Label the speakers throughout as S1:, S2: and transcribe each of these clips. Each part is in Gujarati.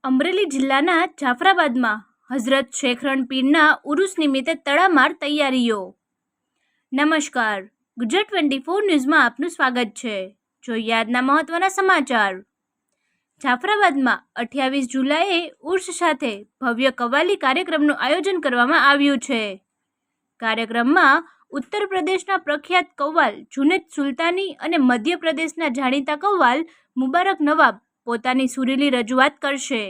S1: અમરેલી જિલ્લાના જાફરાબાદમાં હઝરત શેખ રણ પીરના ઉરુસ નિમિત્તે તડામાર તૈયારીઓ। નમસ્કાર, ગુજરાત 24 ન્યૂઝમાં આપનું સ્વાગત છે। જોઈએ આજના મહત્વના સમાચાર। જાફરાબાદમાં 28 જુલાઈએ ઉર્સ સાથે ભવ્ય કવાલી કાર્યક્રમનું આયોજન કરવામાં આવ્યું છે। કાર્યક્રમમાં ઉત્તર પ્રદેશના પ્રખ્યાત કવ્વાલ જુનેદ સુલતાની અને મધ્ય પ્રદેશના જાણીતા કવ્વાલ મુબારક નવાબ પોતાની સુરીલી રજૂઆત કરશે।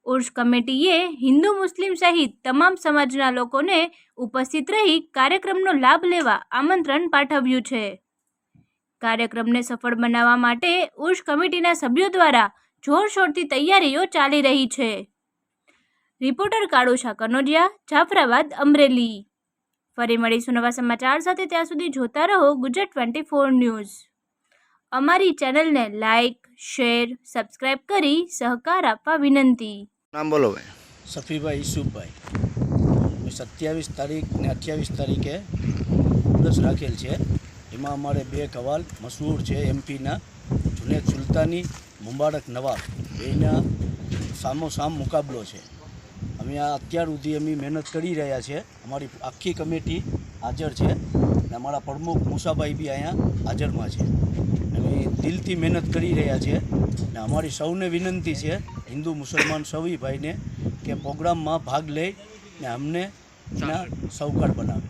S1: ઉર્સ કમિટીએ હિન્દુ મુસ્લિમ સહિત તમામ સમાજના લોકોને ઉપસ્થિત રહી કાર્યક્રમનો લાભ લેવા આમંત્રણ પાઠવ્યું છે। કાર્યક્રમને સફળ બનાવવા માટે ઉર્સ કમિટીના સભ્યો દ્વારા જોરશોરથી તૈયારીઓ ચાલી રહી છે। રિપોર્ટર કાળુશા કનોડિયા, જાફરાબાદ, અમરેલી। ફરી મળીશું નવા સમાચાર સાથે, ત્યાં સુધી જોતા રહો ગુજરાત 24 ન્યૂઝ। અમારી ચેનલને લાઇક, શેર, સબસ્ક્રાઇબ કરી સહકાર આપવા વિનંતી।
S2: નામ બોલો ભાઈ।
S3: સફીભાઈ ઈસુફભાઈ। 27 તારીખ ને 28 તારીખે ઉર્સ રાખેલ છે। એમાં અમારે બે કવાલ મશહૂર છે એમપીના, જુનેદ સુલતાની, મુબારક નવાબ, એના સામોસામ મુકાબલો છે। અમે અત્યાર સુધી અમે મહેનત કરી રહ્યા છે। અમારી આખી કમિટી હાજર છે અને અમારા પ્રમુખ મુસાભાઈ બી અહીંયા હાજરમાં છે। અમે દિલથી મહેનત કરી રહ્યા છે અને અમારી સૌને વિનંતી છે, હિન્દુ મુસલમાન સૌ ભાઈને, કે પ્રોગ્રામમાં ભાગ લઈને અમને એના સહકાર બનાવે।